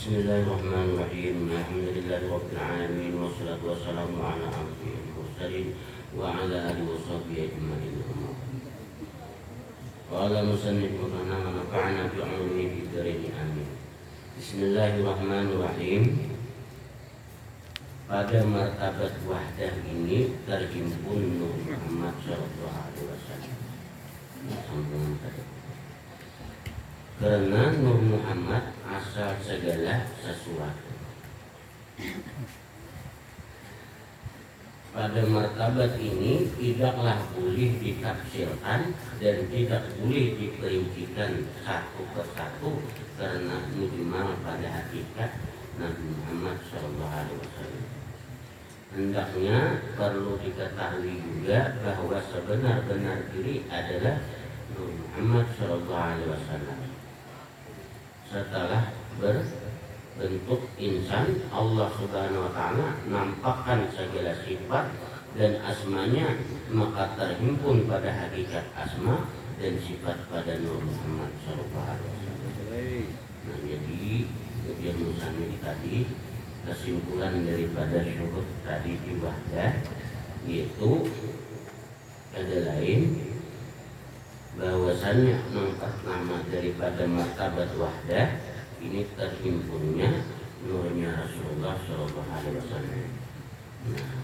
Bismillahirrahmanirrahim. Alhamdulillahirabbil alamin wassalatu wassalamu ala asyrofil mursalin wa ala alihi washabihi ajmain. Qala musannif rabbana wa nafa'na bi 'ulumihi fid dharain amin. Bismillahirrahmanirrahim. Pada martabat wahdah ini terhimpun Nur Muhammad sallallahu alaihi wasallam. Sambungan tadi. Karena Nur Muhammad asal segala sesuatu. Pada martabat ini tidaklah boleh ditafsirkan dan tidak boleh diperincikan satu persatu karena mujmal pada hakikat Nabi Muhammad SAW. Hendaknya perlu diketahui juga bahwa sebenar-benar diri adalah Nur Muhammad SAW. Setelah berbentuk insan, Allah Subhanahu wa Ta'ala nampakkan segala sifat dan asmanya, maka terhimpun pada hakikat asma dan sifat pada Nur Muhammad SAW. Nah, jadi kemudian musannif tadi kesimpulan daripada syuhud tadi di wahdah yaitu ada lain bahwasannya nama daripada martabat wahdah ini terhimpunnya nurnya Rasulullah Shallallahu Alaihi Wasallam. Nah,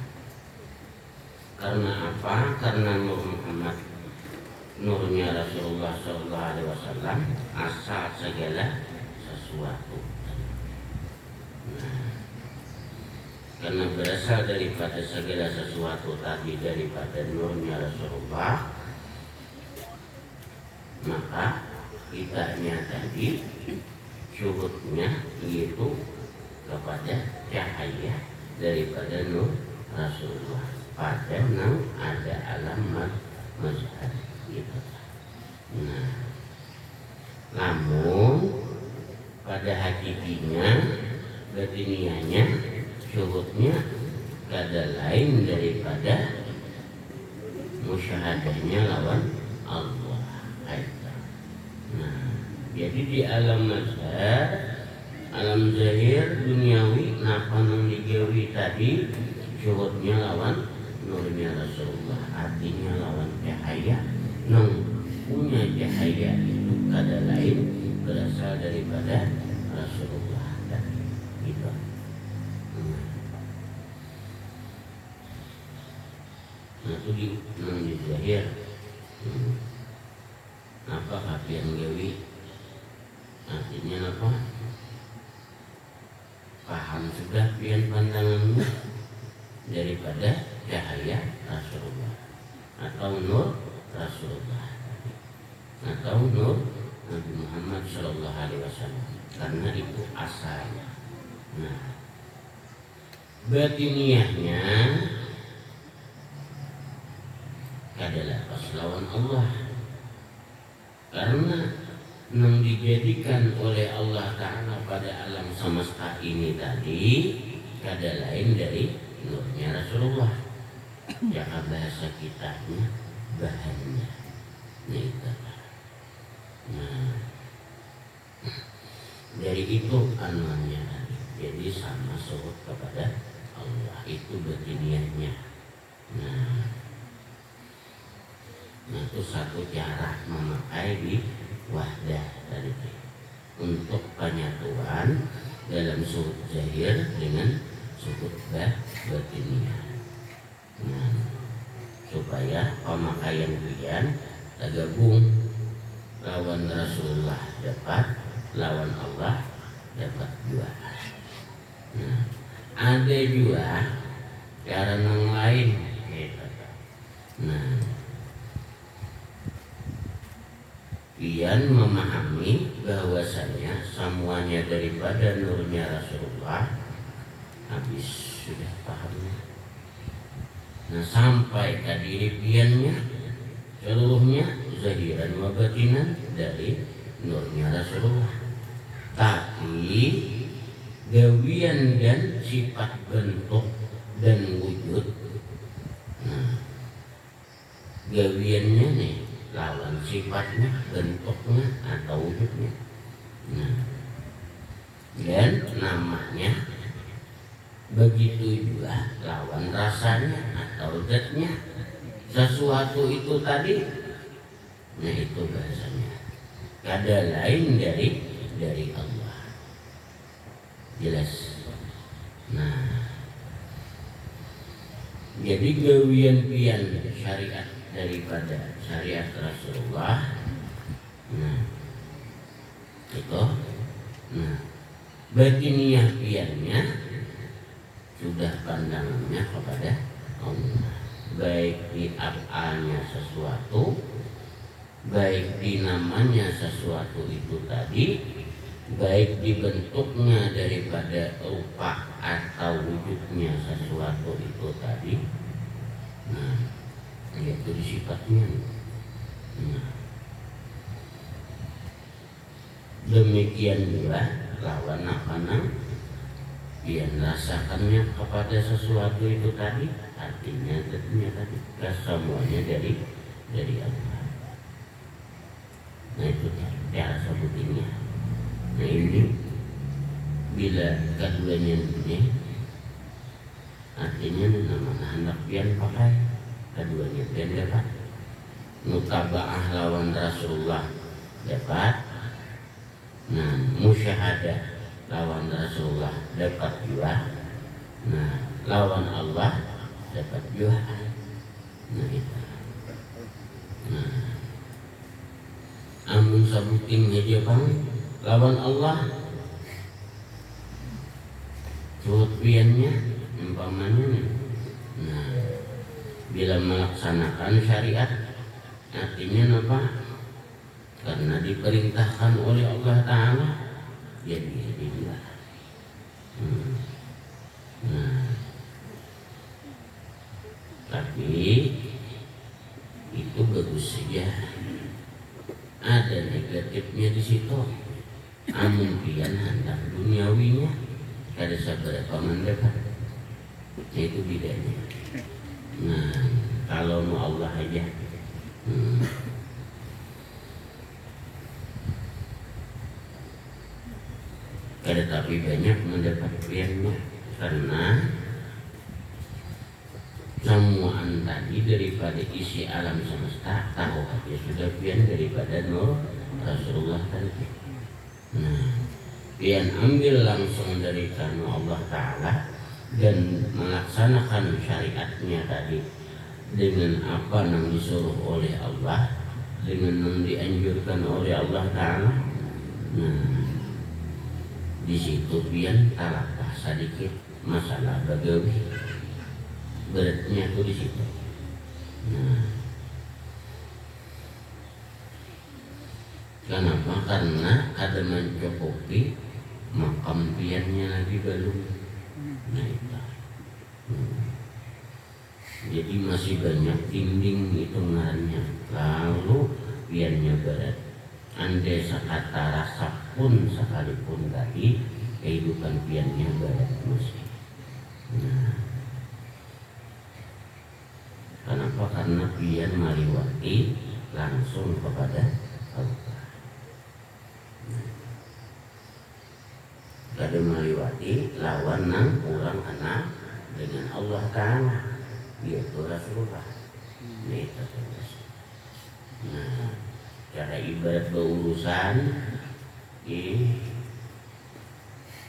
karena apa? Karena Nur Muhammad, nurnya Rasulullah Shallallahu Alaihi Wasallam asal segala sesuatu. Nah, karena berasal daripada segala sesuatu tadi daripada nurnya Rasulullah, maka kitanya tadi syuhudnya yaitu kepada cahaya daripada nur Rasulullah pada nang ada alam mazhar gitu. Nah, namun pada hakikinya batinianya syuhudnya kada lain daripada musyahadahnya lawan Allah. Nah, jadi di alam mazhar, alam zahir duniawi, napa nang digawi tadi syuhudnya lawan nurnya Rasulullah, artinya lawan cahaya nang punya cahaya itu kada lain berasal daripada Rasulullah tadi gitu. Nah, itu di zahir. Apa kapian gawi? Artinya apa? Paham sudah pian pandanganmu daripada cahaya Rasulullah atau nur Rasulullah atau nur Nabi Muhammad Sallallahu Alaihi Wasallam, karena itu asalnya. Nah, batiniahnya adalah paslawan Allah, karena yang dijadikan oleh Allah Ta'ala pada alam semesta ini tadi kada lain dari nurnya Rasulullah. Jangan bahasa kitanya bahannya. Nah, dari itu anuannya tadi. Jadi sama suhud kepada Allah itu batiniahnya. Nah, itu satu cara memakai di wahdah tadi untuk penyatuan dalam suhud zahir dengan suhud batiniah. Nah, supaya pemakaian pian tergabung, lawan Rasulullah dapat, lawan Allah dapat dua. Nah, ada juga cara yang lain. Nah, pian memahami bahwasanya semuanya daripada nurnya Rasulullah, habis sudah pahamnya. Nah, sampai ke diri piannya seluruhnya zahiran wa batinan dari nurnya Rasulullah. Tapi gawian dan sifat bentuk dan wujud, nah, gawiannya nih lawan sifatnya, bentuknya atau wujudnya. Nah, kemudian namanya. Begitu juga lawan rasanya atau zatnya. Sesuatu itu tadi, nah itu bahasanya kada lain dari Allah. Jelas. Nah, jadi gawian pian syariat daripada syariat Rasulullah. Nah, itu. Nah, batiniah piannya sudah pandangannya kepada Allah, baik di af'alnya sesuatu, baik di namanya sesuatu itu tadi, baik di bentuknya daripada rupa atau wujudnya sesuatu itu tadi. Nah, yaitu di sifatnya. Nah, demikian juga lawan apa yang rasakannya kepada sesuatu itu tadi, artinya tadi semuanya dari Allah. Nah itu cara sebutinnya. Nah ini bila keduanya ini artinya nama hendak pian pakai keduanya pian dapat mutabaah lawan Rasulullah dapat. Nah musyahadah lawan Rasulullah dapat juga. Nah lawan Allah dapat juga. Nah itu. Nah amun sabuting aja bang lawan Allah tujuannya umpamanya. Nah bila melaksanakan syariat artinya apa? Karena diperintahkan oleh Allah Ta'ala jadi juga. Nah, tapi itu bagus saja. Ada negatifnya di situ. Amun pian hendak duniawinya kada seberapa mendapat. Itu bedanya. Nah, kalau mau Allah aja. Kada tapi banyak mendapat piannya karena semuaan tadi daripada isi alam semesta tahu ya sudah pian daripada nur Rasulullah tadi. Nah, pian ambil langsung dari kanu Allah Ta'ala dan melaksanakan syariatnya tadi dengan apa yang disuruh oleh Allah, dengan yang dianjurkan oleh Allah Ta'ala. Nah, di situ pian talapah sedikit masalah bagawi beratnya tuh di situ. Nah, kenapa? Karena ada mencukupi makam piannya lagi belum. Nah itu. Jadi masih banyak dinding hitungannya. Lalu piannya berat. Andai sekata rasa pun sekalipun tadi kehidupan piannya berat masih. Nah, kenapa? Karena pian maliwati langsung kepada Allah. Kada maliwati lawan nang orang kenal dengan Allah Ta'ala, yaitu Rasulullah. Nah, cara ibarat berurusan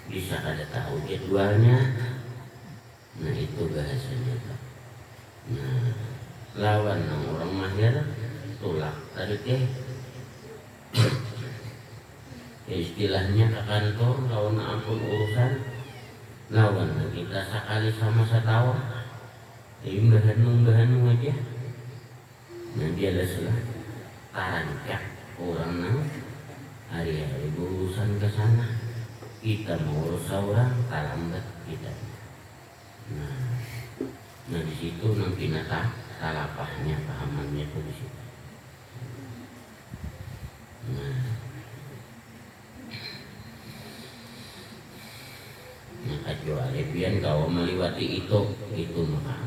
bisa kada tahu jadwalnya. Nah itu bahasanya. Nah lawan nang orang mahir tulak tadi teh istilahnya ke kantor lawan ampun urusan lawan kita sekali sama setawa bahan aja. Nah dia ada salah tarancak orang nang hari-hari berurusan ke sana, kita mau urus orang talambat kita. Nah di situ nanti nata talapahnya pahamannya tuh di situ. Nah kecuali pian kau meliwati itu maka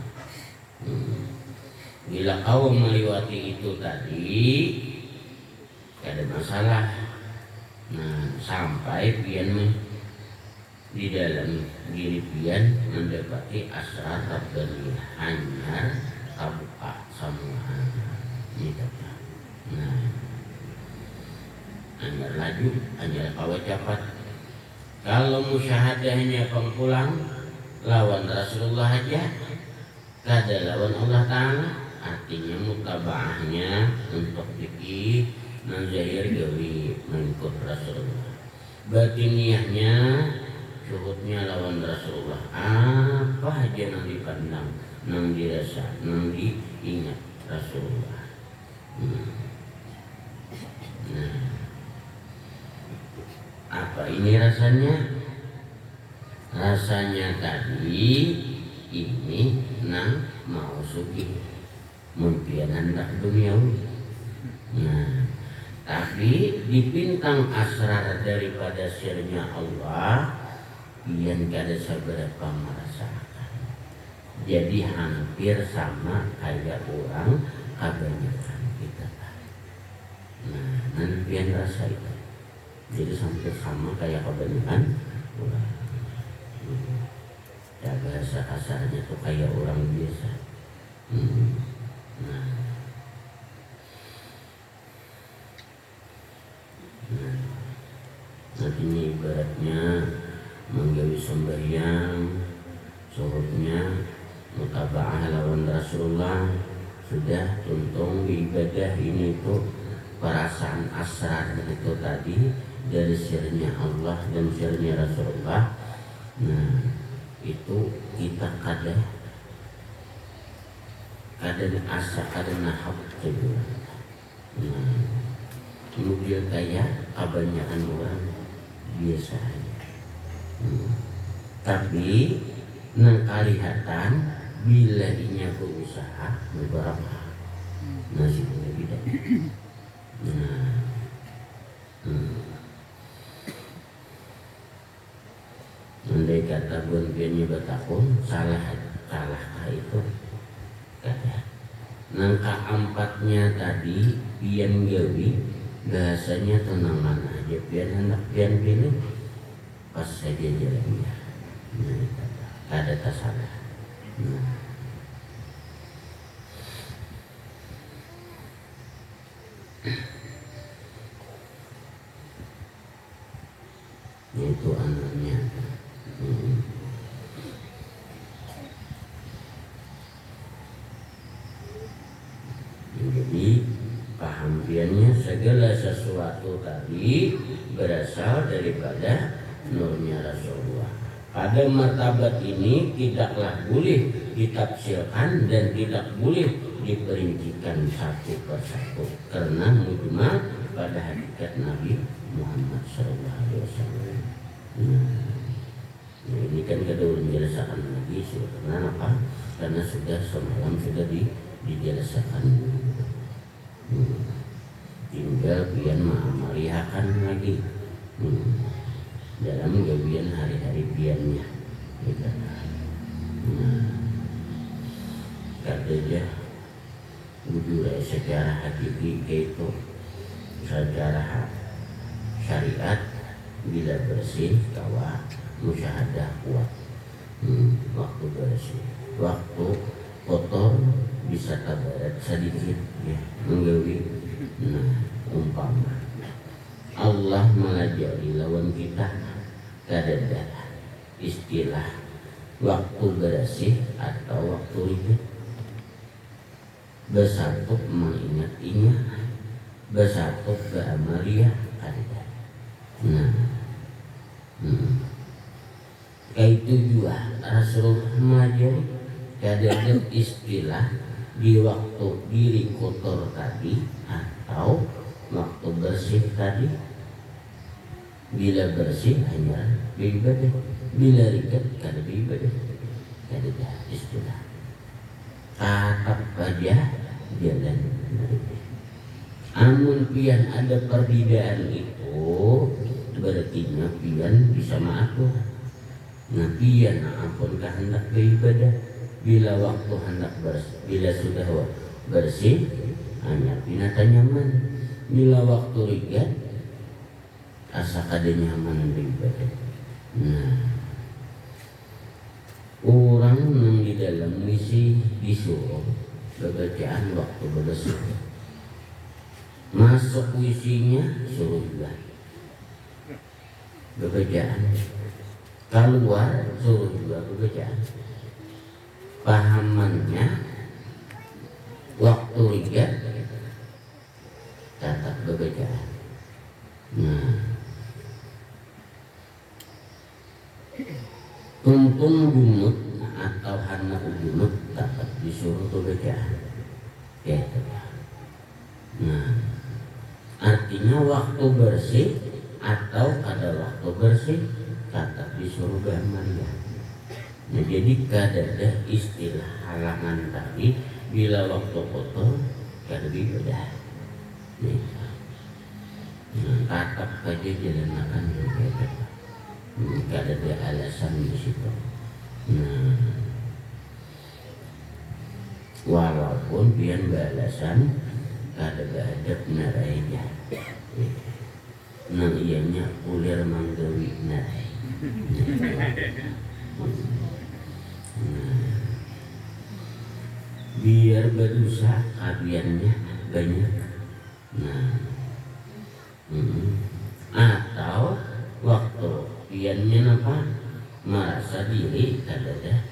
bila kau meliwati itu tadi ada masalah. Nah sampai pian di dalam diri pian mendapati asrar Rabbaniyah hanya kabuka semua gitu. Nah, hanya laju, hanya kawa cepat. Kalau musyahadahnya pengpulang lawan Rasulullah aja, kada lawan Allah Ta'ala, artinya mutabaahnya untuk fikih dan zahir gawi mengikut Rasulullah. Batiniyahnya syuhudnya lawan Rasulullah, apa aja yang dipandang, yang dirasa, yang diingat Rasulullah. Nah, apa ini rasanya? Rasanya tadi ini nang mau sugih mungkin hendak duniawi. Nah, tapi dipintang asrar daripada sirnya Allah, ian kada seberapa merasakan. Jadi hampir sama kayak orang kebanyakan kita. Nah, nanti pian rasa itu. Jadi sampai sama kayak kebanyakan orang. Ya bahasa kasarnya tuh kayak orang biasa. Nah, nantinya ibaratnya menggawi sembahyang, suhudnya mutabaah lawan Rasulullah, sudah tuntung ibadah ini tuh perasaan asrar itu tadi dari sirnya Allah dan sirnya Rasulullah. Nah, itu kita kada asa kada nahab juga. Nah, kemudian kayak kebanyakan orang biasa aja. Tapi nang kalihatan bila inya berusaha beberapa nasibnya beda. Nah, andai kata bunpiannya bertakun salah itu kata nang keempatnya tadi pian gawi bahasanya tenang mana aja pian hendak pian pilih pas saja jalannya. Nah, ada tasalah. Nah, itu anaknya. Jadi pahampiannya segala sesuatu tadi berasal daripada nurnya Rasulullah. Pada martabat ini tidaklah boleh ditafsirkan dan tidak boleh diperincikan satu persatu karena mujma pada hakikat Nabi Muhammad SAW. Nah, ini kan kita menjelaskan lagi karena apa? Karena sudah semalam sudah dijelaskan. Tinggal pian mengamaliakan lagi dalam gawian hari-hari piannya. Katanya wujud secara hakiki itu secara syariat bila bersih kawa musyahadah kuat. Waktu bersih, waktu kotor bisa tabarat sedikit ya menggawi. Nah, umpama Allah mengajari lawan kita kadada istilah waktu bersih atau waktu ribet. Bersatu mengingatinya, bersatu beamalia kadada. Nah, kayak itu juga Rasulullah mengajari kadada istilah di waktu diri kotor tadi atau waktu bersih tadi. Bila bersih hanya beribadah, bila rigat kada beribadah. Kada dah istilah tatap aja jalan. Amun pian ada perbedaan itu berarti pian bisa mengatur. Nah pian ampun kehendak beribadah bila waktu hendak bersih, bila sudah bersih hanya binatang nyaman. Bila waktu rigat asa kada nyaman beribadah. Nah dalam misi disuruh bacaan waktu berdosa. Masuk isinya suruh juga bacaan. Keluar suruh juga bacaan. Pahamannya waktu lihat tetap bacaan. Nah, tumpung junut atau hana junut dapat disuruh bacaan. Gitu. Nah, artinya waktu bersih atau pada waktu bersih tetap disuruh beramal. Nah, jadi kadada istilah halangan tadi bila waktu kotor kada ibadah. Nah, tetap aja jalan makan juga. Kadada alasan di situ. Nah, walaupun pian beralasan kadada adab narainya. Nang ianya ulir manggawi narai. Biar berdosa kabiannya banyak. Nah, atau waktu piannya apa merasa diri kadada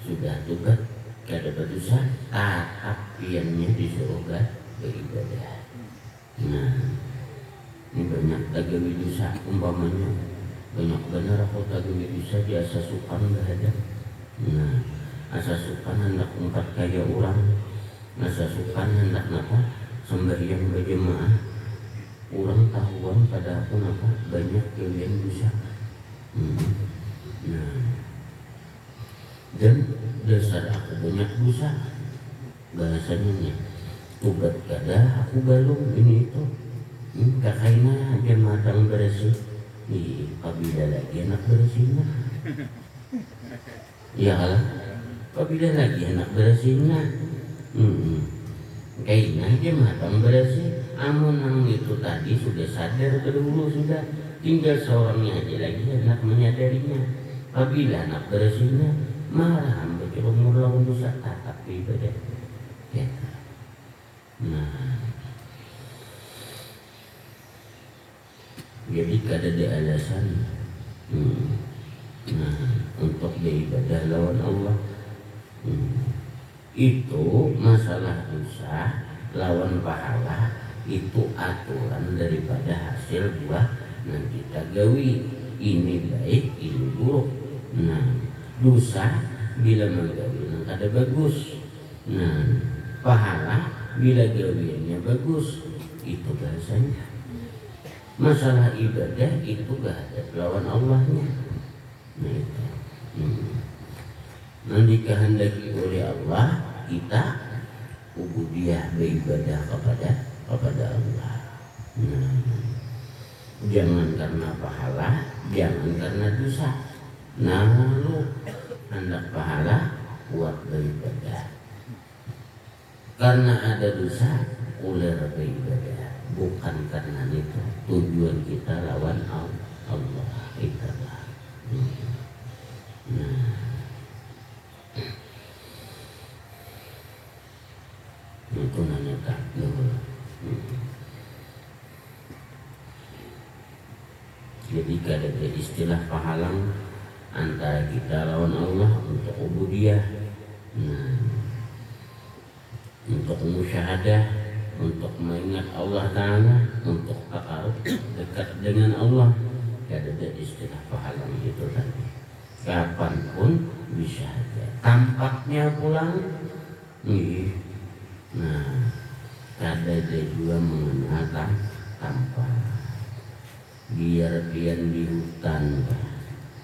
sudah tugas kada berdosa, tatap piannya disuruh beribadah. Nah, ini banyak tagawi dosa umpamanya banyak benar aku tagawi dosa di asa sukan berhadap. Nah, asa sukan hendak umpat kaya orang, asa sukan hendak napa sembahyang berjemaah, orang tahuan pada aku napa banyak kalian dosa. Nah, dan dasar aku banyak dosa bahasanya nih ubat kada aku galung ini itu kakaina aja matang bersih di kabila lagi anak bersihnya ya lah kabila lagi anak bersihnya kaina aja matang bersih amun nang itu tadi sudah sadar dulu sudah tinggal seorangnya aja lagi anak menyadarinya kabila anak bersihnya marah ambil umur lawan dosa tatap ibadah ya. Nah, jadi kada ada alasan nah, untuk beribadah lawan Allah. Itu masalah dosa lawan pahala itu aturan daripada hasil buah yang kita gawi. Ini baik, ini buruk. Nah, dosa bila menggawi yang kada bagus. Nah, pahala bila gawiannya bagus. Itu bahasanya. Masalah ibadah itu gak ada lawan Allahnya. Nah itu. Nanti kehendaki oleh Allah kita ubudiyah beribadah kepada Allah. Nah, jangan karena pahala, jangan karena dosa. Nah lu hendak pahala buat beribadah. Karena ada dosa ular beribadah. Bukan karena itu tujuan kita lawan Allah itulah. Nah, itu nanya takdir. Jadi kada ada istilah pahalang antara kita lawan Allah untuk ubudiyah. Nah, untuk musyahadah, untuk mengingat Allah Ta'ala, untuk takarub dekat dengan Allah. Tidak ada istilah pahalang itu tadi. Kapanpun bisa aja. Tampaknya pulang, nah, kada ada juga mengenal tampak. Biar pian di hutan,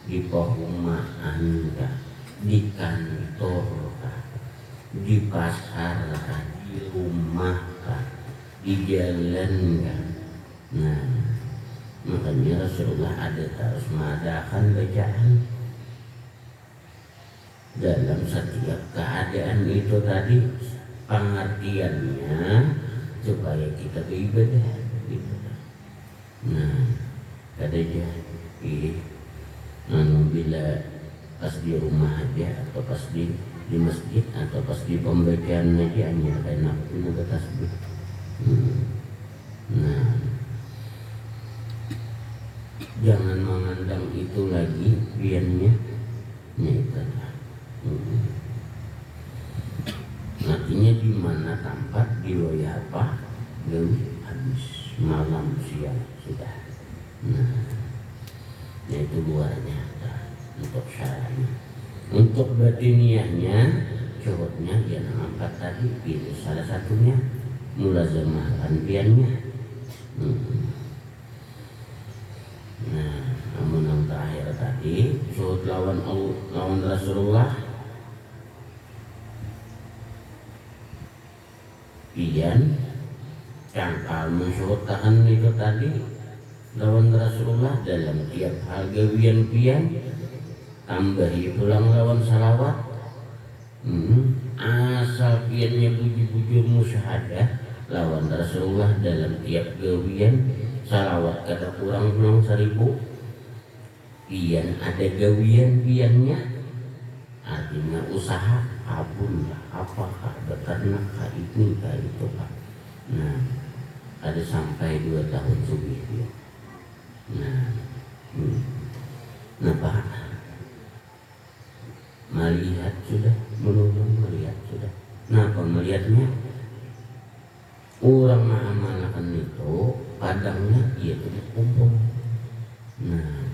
di perumahan, di kantor, di pasar, di rumah, di jalan kan. Nah, makanya Rasulullah ada terus mengadakan bacaan dalam setiap keadaan itu tadi, pengertiannya supaya kita beribadah gitu. Nah, kadanya bila pas di rumah aja atau pas di di masjid atau pas di pembacaan lagi hanya enak punya tasbih. Nah, jangan memandang itu lagi biarnya nyata. Artinya di mana tempat di apa gawi habis malam siang sudah. Nah, itu luarnya untuk syarahnya. Untuk batiniahnya cowoknya yang angkat tadi pilih salah satunya mulazamah anbiannya. Nah, namun yang terakhir tadi syuhud lawan Rasulullah pian cangkal mensyuhud tahan itu tadi lawan Rasulullah dalam tiap hal gawian pian tambahi pulang lawan salawat. Asal piannya bujur-bujur musyahadah lawan Rasulullah dalam tiap gawian salawat kada kurang 1000. Pian ada gawian piannya artinya usaha abun lah apakah beternak kah ini kah itu kah. Nah, ada sampai 2 tahun subuh dia. Nah Pak melihat sudah, belum melihat sudah. Kenapa melihatnya? Orang mengamalkan itu padangnya dia itu kumpul. Nah,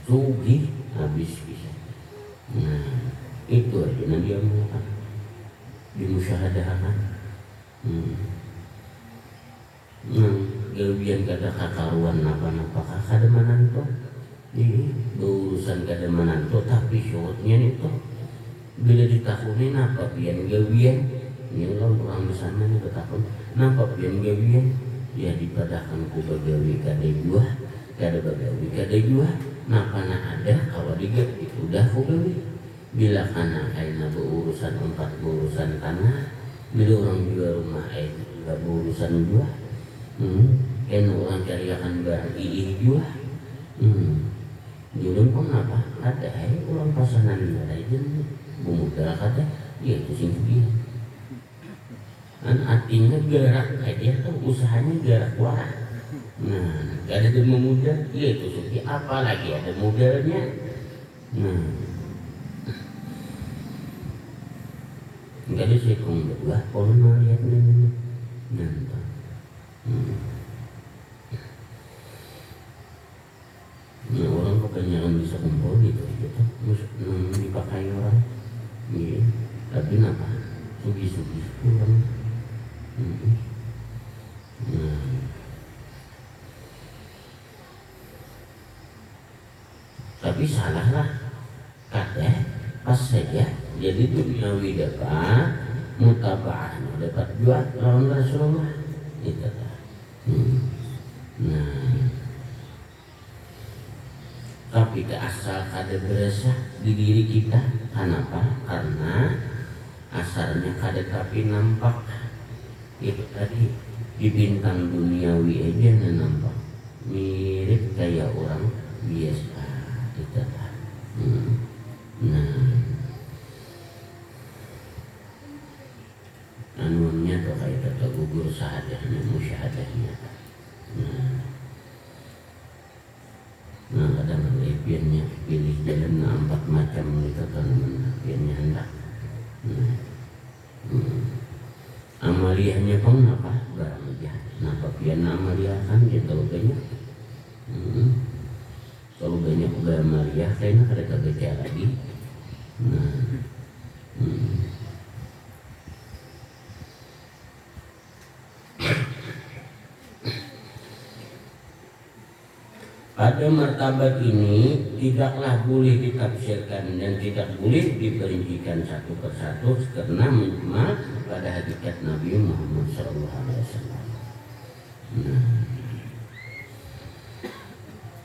sugih habis bisa. Nah, itu aja nanti dia mau dimusyahadahkan. Nah, gawian kada kakaruan apa-apa kademanan tuh. Ini berurusan kademanan tuh tapi syuhudnya itu bila ditakunin apa pian gawian ini orang di sana nih bertakun napa pian gawian ya dipadahkan ku bagawi kada juah kada bagawi kada juah napa na ada kalau digawi udah ku gawi bila kana aina berurusan 4 berurusan tanah bila orang juga rumah nggak berurusan juah kan orang cariakan barang ini juah jadi pun apa ada orang pasangan ada aja bumudara kata ya itu sih dia kan artinya gerak dia tuh usahanya gerak warak. Nah gak ada memudah ya itu sih apalagi ada modalnya. Nah gak ada sih kong berdua kalau melihat ini nonton. Nah orang kebanyakan bisa kumpul gitu dipakai orang. Iya, tapi kenapa? Sugi-sugi kurang. Tapi salah lah kata pas saja jadi duniawi dapat mutaba'ah dapat jual lawan Rasulullah itu lah. Nah tapi asal kada berasa di diri kita kenapa? Karena asalnya kada tapi nampak itu tadi di bintang duniawi aja nampak mirip kayak orang biasa itu lah. Nah anunya tuh kayak kata gugur sahadahnya musyahadahnya. Nah kadang piannya pilih jalan 4 macam itu kan piannya hendak. Amaliyahnya pun apa? Barang aja. Napa pian amaliyah kan dia tahu banyak. Kalau banyak amaliyah kayaknya kada kebaca lagi. Nah. Pada martabat ini tidaklah boleh ditafsirkan dan tidak boleh diperincikan satu persatu karena menyemak pada hakikat Nabi Muhammad SAW.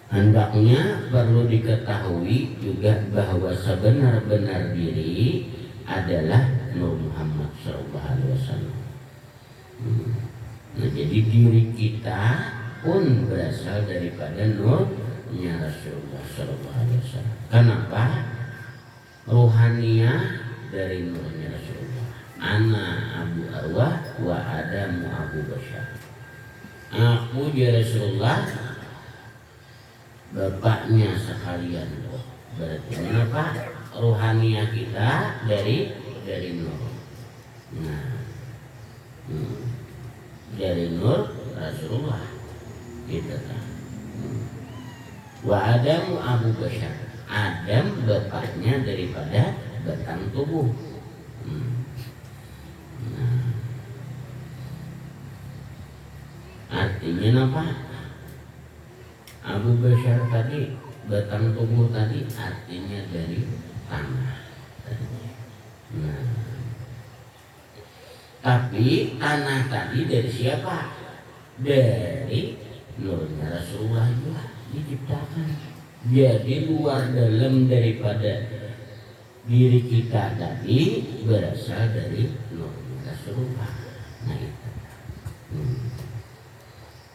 Hendaknya perlu diketahui juga bahwa sebenar-benar diri adalah Nur Muhammad SAW. Nah, jadi diri kita pun berasal daripada nurnya Rasulullah SAW. Kenapa? Ruhaniyah dari nurnya Rasulullah. Ana Abu Arwah wa Adamu Abu Bashar. Aku ya Rasulullah, bapaknya sekalian. Berarti apa? Rohaniah kita dari nur. Nah, dari nur Rasulullah kita kan. Wa Adamu Abu Bashar. Adam bapaknya daripada batang tubuh. Nah, artinya apa? Abu Bashar tadi, batang tubuh tadi artinya dari tanah. Nah, tapi tanah tadi dari siapa? Dari nurnya Rasulullah juga diciptakan. Jadi luar dalam daripada diri kita tadi berasal dari nurnya Rasulullah. Nah itu.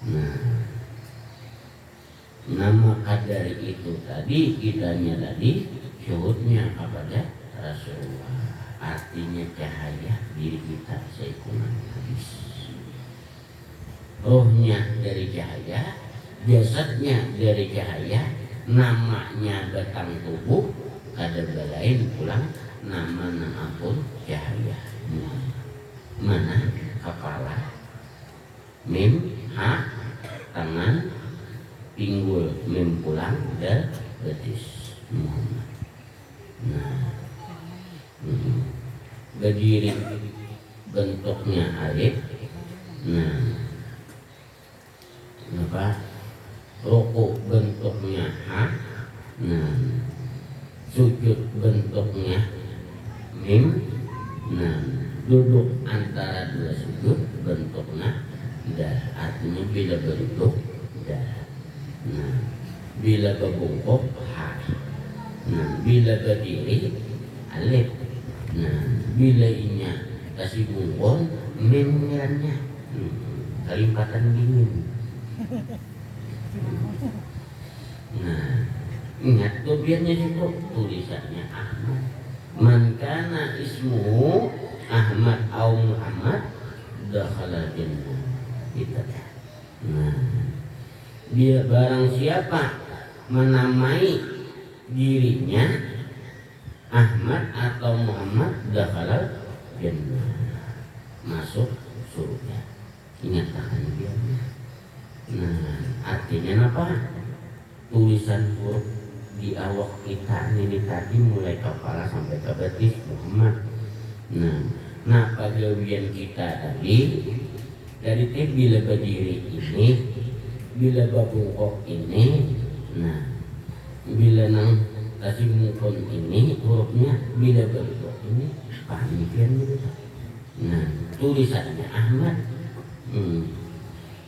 Nah, nama kadar itu tadi kitanya tadi syuhudnya kepada Rasulullah, artinya cahaya diri kita seikungan habis. Rohnya dari cahaya, jasadnya dari cahaya, namanya batang tubuh, kada lain pulang nama pun cahaya. Mana kepala, mim, ha, tangan, pinggul, mim pulang, dan betis Muhammad. Nah, berdiri bentuknya alif. Nah, apa? Rukuk bentuknya ha. Nah, sujud bentuknya mim. Nah, duduk antara dua sujud bentuknya dah. Artinya bila berduduk dah. Nah, bila berbungkuk ha. Nah, bila berdiri alif. Nah, bila inya kasih bungkuk mimnya. Kalimpatan dingin. Nah, ingat tuh biarnya itu tulisannya Ahmad. Man kana ismuhu Ahmad au Muhammad dakhala jannah. Gitu. Nah, dia barang siapa menamai dirinya Ahmad atau Muhammad dakhala jannah, masuk surga. Ingat akan biarnya. Nah, artinya apa? Tulisan huruf di awak kita ini tadi mulai kepala sampai ke betis Muhammad. Nah, pagawian kita tadi dari bila berdiri ini, bila babungkok ini, nah, bila nang kasih mukon ini hurufnya, bila berduduk ini panikian gitu. Nah, tulisannya Ahmad.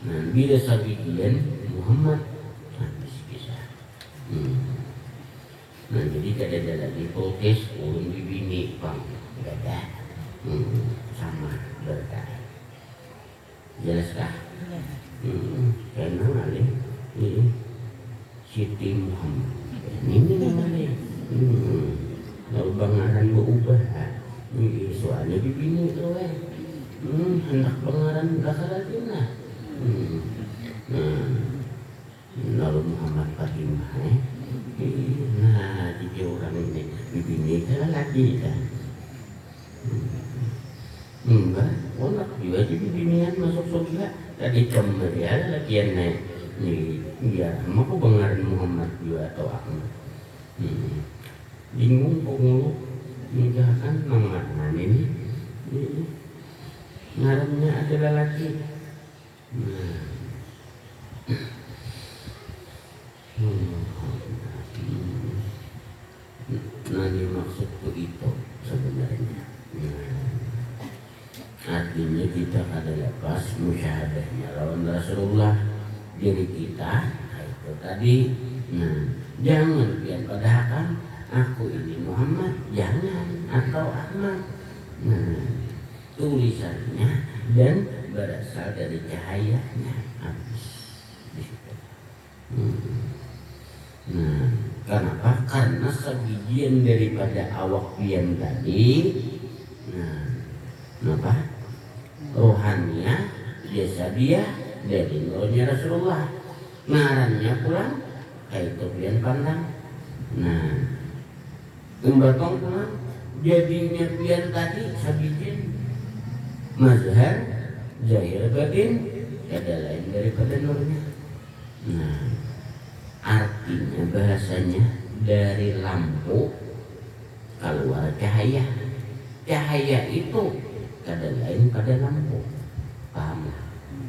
Nah, bila sabikian Muhammad habis kisah. Nah, jadi kada lagi protes ulun bibini bang ada sama berkah. Jelaskah? Karena alih ini Siti Muhammad. Ini namanya. Lalu bangaran berubah. Ini soalnya bibini itu hendak bangaran kasalatin lah. Lalu Muhammad Fatimah nah jadi orang ini bibini kan lagi kan enggak, orang juga jadi bibinian masuk surga tadi cemer ya lagian naik nih ya mau bangaran Muhammad juga atau Ahmad bingung pengulu menjahatkan mengaman ini ngarannya adalah lagi. Nah, maksudku itu sebenarnya. Artinya kita kada lepas musyahadahnya lawan Rasulullah diri kita itu tadi. Nah, jangan biar padahal aku ini Muhammad, jangan atau Ahmad. Nah, tulisannya dan berasal dari cahayanya habis. Nah, kenapa? Karena sebagian daripada awak pian tadi. Nah, apa? Rohaniah biasa dia dari nurnya Rasulullah. Ngarannya pulang kayak itu pian pandang. Nah, umbatong pulang jadinya pian tadi sabijin mazhar zahir batin ada lain daripada nurnya. Nah, artinya bahasanya dari lampu keluar cahaya. Cahaya itu ada lain pada lampu, paham?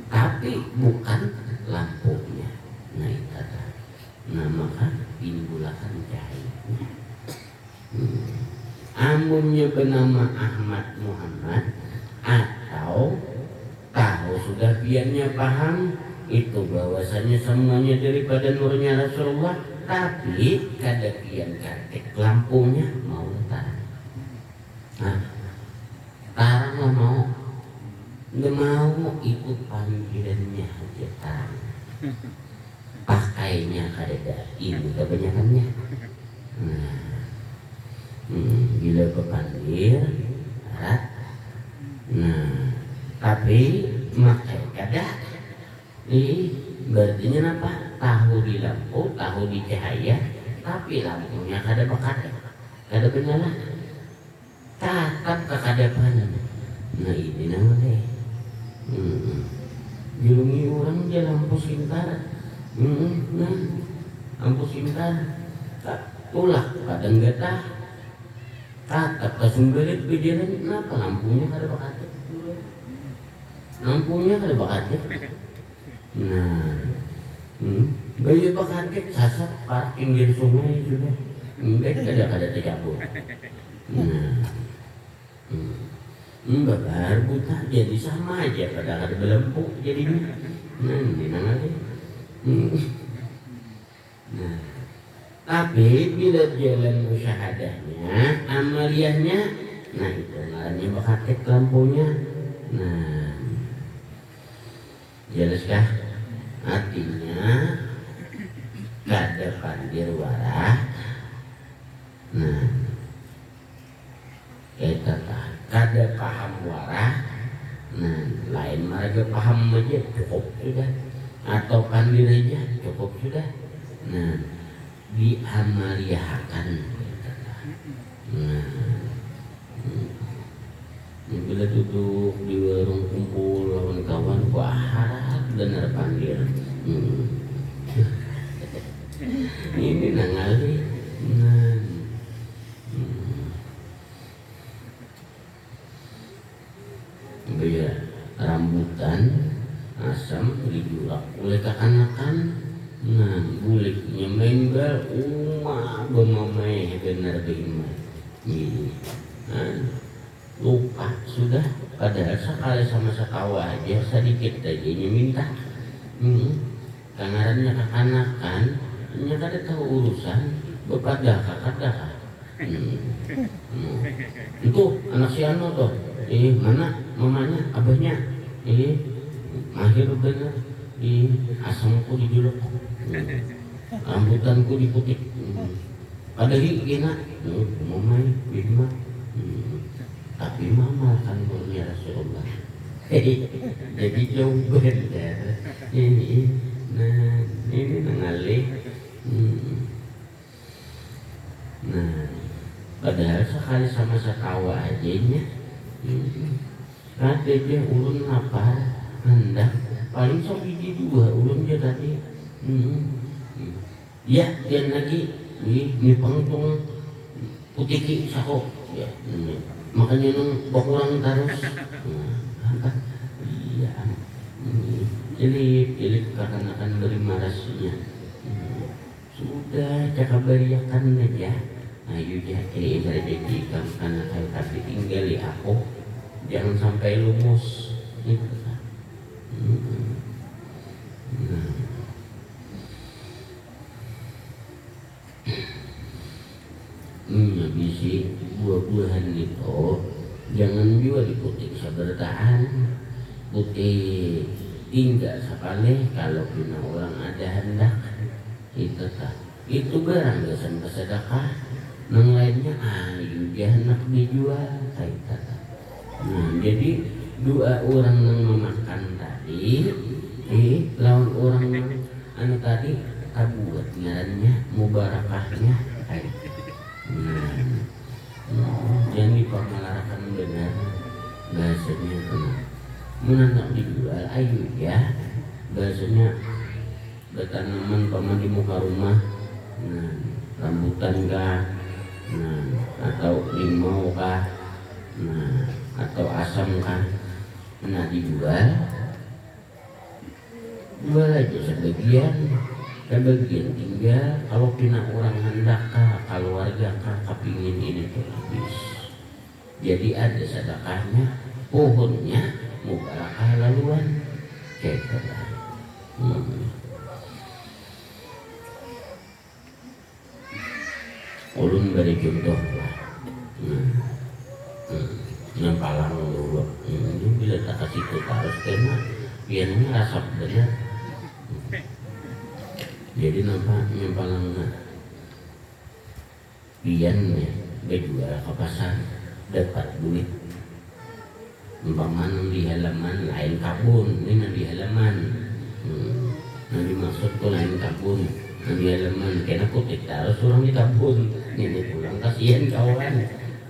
Tapi bukan lampunya. Nah itu nah maka timbulakan cahayanya. Amunnya bernama Ahmad Muhammad atau tahu sudah piannya paham itu bahwasanya semuanya daripada nurnya Rasulullah, tapi kada pian katik lampunya mau tarang. Nah, tarang nggak mau, nggak mau ikut panggilannya aja tarang. Pakainya kada ini kebanyakannya. Nah, bila kepanggil, nah, tapi makai kada. Berarti apa? Tahu di lampu, tahu di cahaya, tapi lampunya kada bekat, kada menyala. Tatap kekadapan. Nah ini namanya. Jurungi orang dia lampu sintar. Nah, lampu sintar. Tulak kadang getah. Tatap kasumberit pikiran kenapa lampunya kada bekat. Lampunya kada bekat. Nah, bayi bakatik sasat park pinggir sungai sudah, enggak ada tercabut. Nah, bakar buta jadi sama aja pada ada belempuk jadinya. Nah, ini nanti. Nah, tapi bila jalan musyahadahnya, amaliyahnya, nah itu namanya bakatik lampunya. Nah, jelaskah? Artinya kada pandir warah. Nah, kita kada paham warah. Nah, lain mereka paham aja cukup sudah, atau pandir aja cukup sudah. Nah, diamaliyahkan. Nah, bila duduk di warung kumpul lawan kawan, wah bener panggil. Ini nangali. Nah, biar rambutan asam dijulak oleh kekanakan. Nah, buliknya main bal, bemamai bener bima. Lupa sudah, padahal sekali sama sekawa aja sedikit aja minta. Kangarannya kekanakan, nya kada tahu urusan, bepadah kakak. Itu anak si Ano tuh, mana mamanya, abahnya, mahir bener, asamku dijuluk, rambutanku diputik, padahal gina, mamai, bima. Tapi mama kan nurnya Rasulullah. Jadi jauh bener. Ini, nah ini mengalih. Nah, padahal sekali sama sekawa aja nya. Kata dia ulun lapar, hendak paling sok biji dua ulun dia tadi. Ya, dan lagi ini pangtung putiki sako. Ya, makanya nung bakurang terus. Iya, jelip karena akan beri marasnya. Sudah cakap beriakan aja. Ayo jadi rezeki kamu karena saya tapi tinggali aku, jangan sampai lumus. Itu kan. Bisi buah-buahan itu jangan juga diputik sebertahan, putih tinggal sekali kalau punya orang ada hendak itu tak itu barang kesan kesedekah. nang lainnya ayu jahanap dijual kayak kata. Nah jadi dua orang yang memakan tadi lawan orang yang anu tadi kabuat ngarannya mubarakahnya kayak. Jangan dipamalarakan benar bahasanya tenang. Menanam dijual ayu ya bahasanya bertanaman paman di muka rumah. Nah, rambutan kah, nah, atau limau kah, nah, atau asam kah, nah dijual, jual aja sebagian tinggal. Kalau kena orang hendak kah, keluarga kah, kepingin ini tuh habis. Jadi ada sedekahnya, pohonnya mubarakah laluan, kayak gitu. Ulun beri contoh lah, yang palang dulu, ini bila tak kasih itu harus kena, biarnya rasap benar. Jadi nampak yang palang biarnya berjual ke pasar dapat duit. Umpamanya di halaman lain kabun, ini di halaman, nanti maksud tuh lain kabun. Di halaman kena kutik terus orang di kabun ini pulang kasihan kawan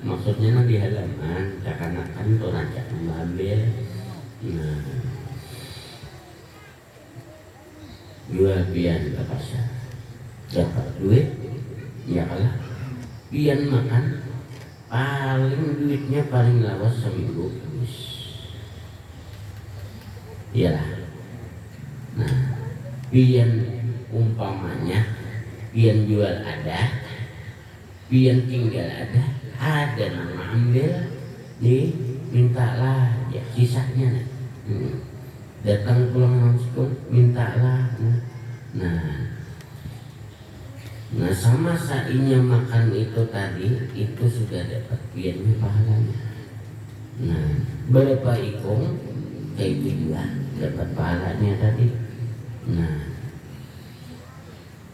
maksudnya di halaman seakan-akan tuh rancak mengambil. Nah jual pian ke pasar dapat duit ya kalah pian makan paling duitnya paling lawas seminggu habis iyalah. Nah pian umpamanya pian jual ada, pian tinggal ada nama ambil mintalah ya sisanya datang pulang langsung mintalah. Nah sama sainya makan itu tadi itu sudah dapat piannya pahalanya. Nah berapa ikung kayak itu juga dapat pahalanya tadi. Nah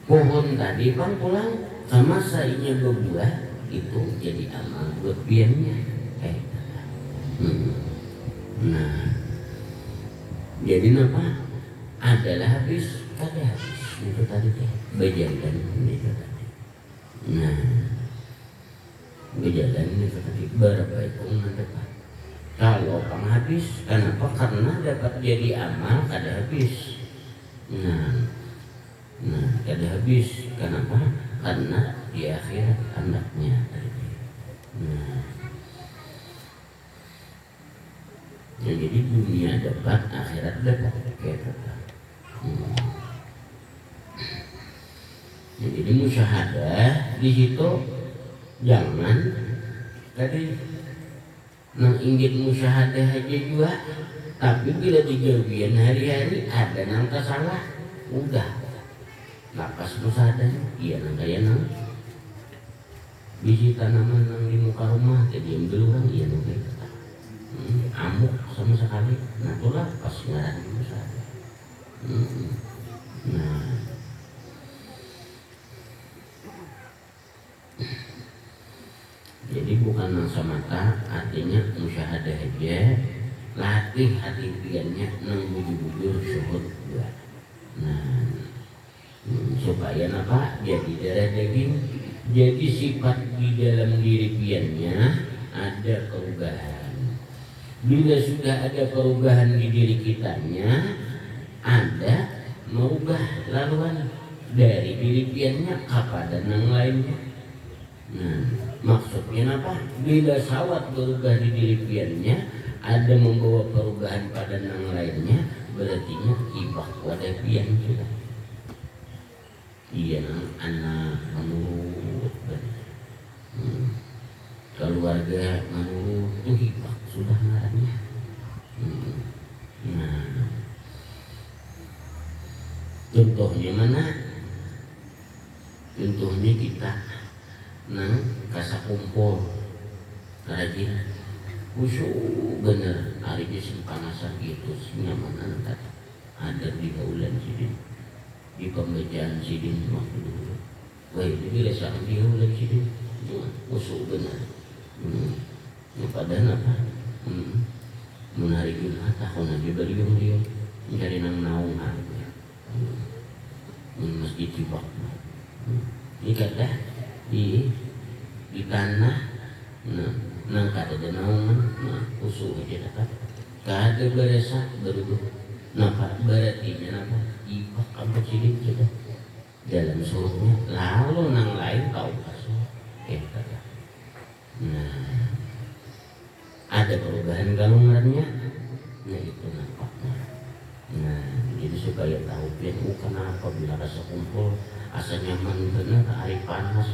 pohon tadi bang pulang sama sainya berbuah itu jadi amal buat piannya kayak nah jadi apa adalah habis kada habis itu tadi berjalan itu tadi. Nah berjalan itu tadi berapa itu dapat kalau pang habis kenapa karena dapat jadi amal kada habis. Nah kada habis kenapa karena di akhirat anaknya tadi. Nah ya, jadi dunia dapat akhirat dapat kayak kata. Ya, jadi musyahadah di situ jangan tadi nang inggit musyahadah aja juga tapi bila dijauhian hari-hari ada nang salah udah lapas musyahadah iya nang kaya nang biji tanaman nang di muka rumah jadi ambil orang iya nang kaya amuk sama sekali nah itulah pas ngaran musyahadah. Nah jadi bukan nang semata artinya musyahadah aja latih hati piannya nang bujur-bujur syuhud juga. Nah supaya apa jadi darah daging jadi sifat di dalam diri piannya ada perubahan. Bila sudah ada perubahan di diri kitanya ada merubah laluan dari diri piannya kepada yang lainnya. Nah maksudnya apa bila sawat berubah di diri piannya ada membawa perubahan pada yang lainnya berarti ibah pada pian sudah. Iya anak menurut keluarga menurut itu hibah sudah ngarannya. Nah contohnya mana? Contohnya kita nang kasa kumpul kerajinan khusyuk bener harinya simpanasan gitu nyamanan tadi ada di baulan sidin di pembacaan sidin waktu dulu. Wah ini bila saat di baulan sidin Usul benar. Padahal apa? Menarik mata kalau dia beriung dia mencari nang naungan. Masjid Cibak. Ini kata di tanah, nang kata ada naungan, usul aja dapat. Kada berasa berdu. Napa berarti napa? Ibak apa cilik kita dalam surutnya. Lalu nang lain tahu kasus. Kata. Nah, ada perubahan galungannya. Nah itu nampaknya. Nah, jadi supaya tahu PNU kenapa bila rasa kumpul asa nyaman bener hari panas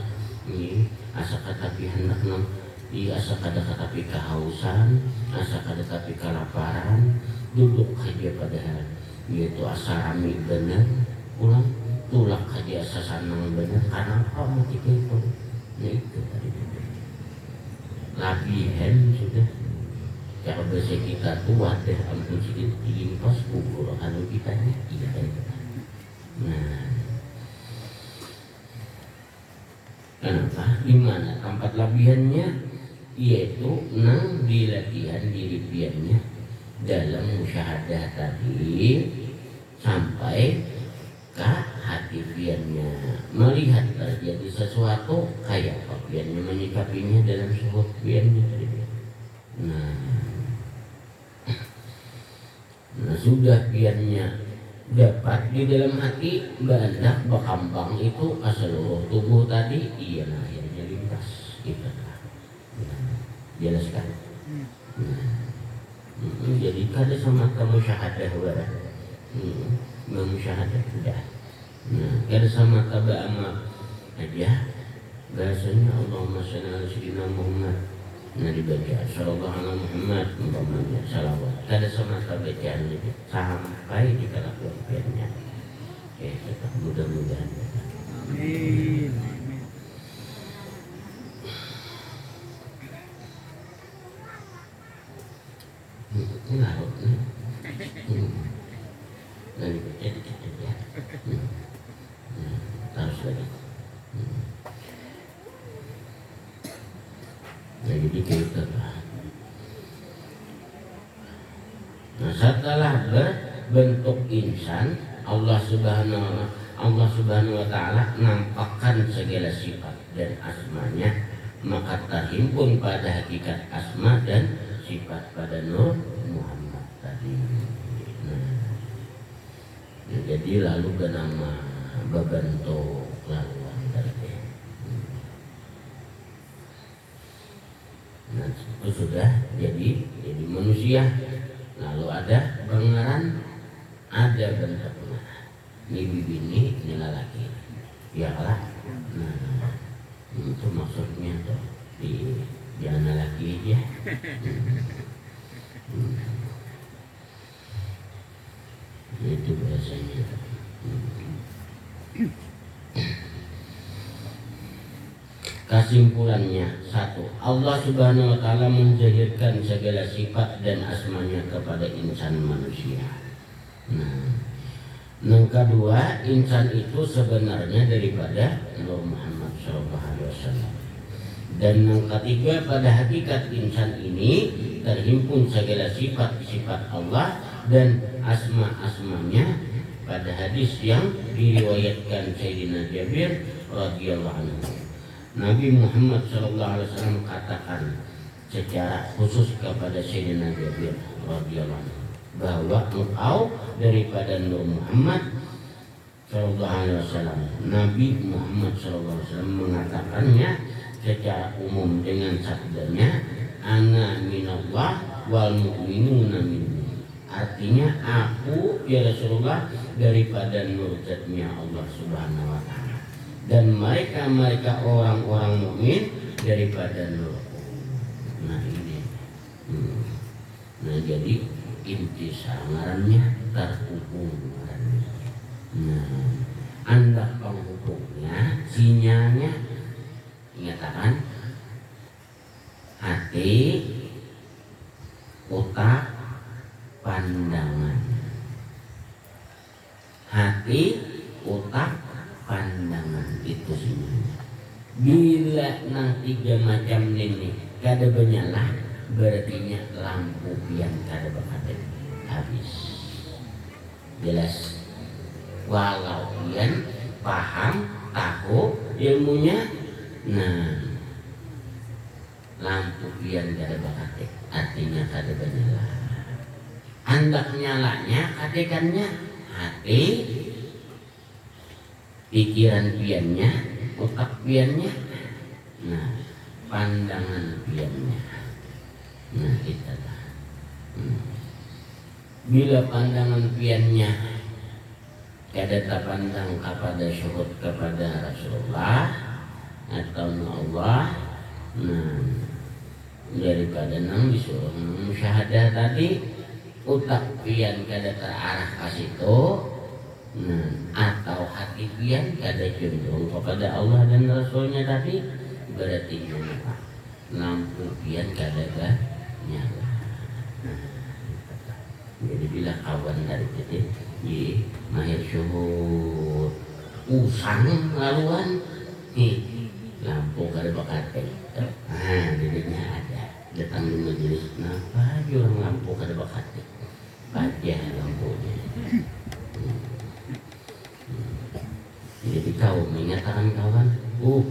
ini asa katapi hendak nam asa kada katapi kehausan asa kada katapi kelaparan duduk aja padahal yaitu asa rame bener pulang tulak aja asa sanang bener karena apa mati itu. Nah itu tadi labihan sudah kalau bahasa kita tua deh ampun sedikit dilimpas kubur kalau kita ini tidak ada. Nah, kenapa? Di mana tempat labihannya? Yaitu nang di latihan diri piannya dalam musyahadah tadi sampai ke hati piannya melihat terjadi sesuatu kayak apa piannya menyikapinya dalam suhu piannya tadi. Nah sudah piannya dapat di dalam hati banyak berkembang itu ke seluruh tubuh tadi iya nah akhirnya lintas gitu nah, jelaskan jadi kada sama kamu syahadah barang musyahadah sudah kada sama kaba amal aja bahasanya Allahumma shalli ala sayyidina Muhammad. Nah dibaca sallallahu alaihi Muhammad umpamanya salawat kada sama bacaan itu sampai di kelakuannya. Tetap mudah-mudahan. Amin. Ngaruh nih. Nah dibaca dikit ya. Terus lagi. Nah jadi kita nah setelah berbentuk insan Allah subhanahu wa ta'ala nampakkan segala sifat dan asmanya maka terhimpun pada hakikat asma dan sifat pada Nur Muhammad tadi. Nah, jadi lalu bernama berbentuk laluan tadi. Nah itu sudah jadi manusia. Lalu ada pengeran, ada bentuknya. Ini bini, ini lelaki. Ya lah. Nah itu maksudnya tuh di jangan lelaki aja. Itu biasanya. Kesimpulannya satu, Allah subhanahu wa ta'ala menjahirkan segala sifat dan asmanya kepada insan manusia. Nah, yang kedua, insan itu sebenarnya daripada Nur Muhammad SAW. Dan yang ketiga, pada hakikat insan ini terhimpun segala sifat-sifat Allah dan asma-asmanya pada hadis yang diriwayatkan Sayyidina Jabir radhiyallahu anhu. Nabi Muhammad SAW katakan secara khusus kepada Sayyidina Jabir radhiyallahu anhu bahwa engkau daripada Nur Muhammad SAW. Nabi Muhammad SAW mengatakannya secara umum dengan sabdanya ana minallah wal mu'minuna minni. Artinya aku ya Rasulullah daripada nur zatnya Allah Subhanahu wa ta'ala dan mereka orang-orang mukmin daripada nur. Nah ini nah jadi inti samarannya terhubung. Nah anda penghubungnya sinyalnya nyatakan hati otak pandangan hati otak pandangan itu semuanya. Bila nanti sudah macam ini kada benyalah berarti lampu pian kada bakal habis. Jelas walau pian paham tahu ilmunya, nah lampu pian kada bakal artinya kada benyala. Hendak nyalanya katikannya hati, pikiran piannya, otak piannya, nah pandangan piannya, nah itulah. Bila pandangan piannya kada terpandang kepada syuhud kepada Rasulullah atau Allah, nah daripada nang disuruh musyahadah tadi, utak pian kada terarah ke situ, nah atau hati pian kada cenderung kepada Allah dan Rasulnya tadi, berarti lampu pian kada nyala. Jadi bila kawan dari titik di mahir syuhud usang laluan nih lampu kada bakate, nah dirinya ada datang di majelis, kenapa jualan lampu kada bakate, pajah lampunya. Jadi kau mengatakan kawan,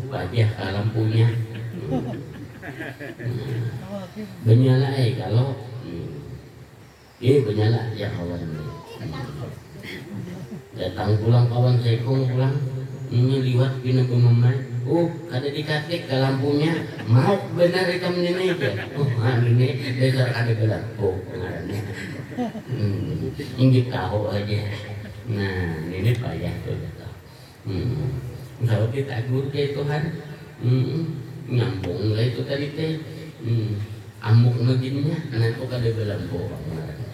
pajah ke lampunya, benyala kalau benyala ya kawan. Datang pulang kawan sekong pulang, ini liwat pina pemamai, kada dikatik ke lampunya, mau benar ikam ini kan, ini dasar ada gelap, pengarannya, inggit tahu aja, nah ini payah tuh datang, kalau kita agur ke Tuhan, nyambung lah itu tadi teh, amuk ngeginnya, nanti kada gelap pengarannya.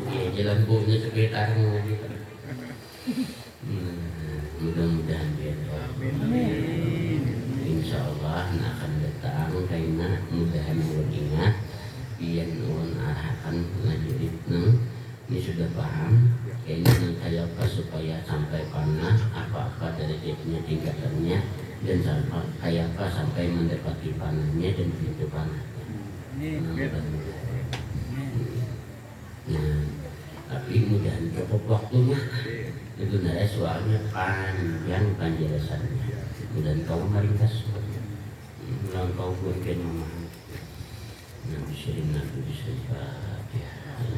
Ya jalan buahnya sekitarnya gitu. Mudah-mudahan dia insya Allah akan datang karena mudahan ingat pian nuan arahan lanjut ini sudah paham kayaknya kayak apa supaya sampai panah apa-apa dari dia punya tingkatannya dan sampai kayak apa sampai mendapati panahnya dan pintu panahnya. Nah, tapi mudahan cukup waktunya. Itu nara soalnya panjang penjelasannya. Mudahan kau meringkas. Mudahan kau pun memahami. Nah, bisa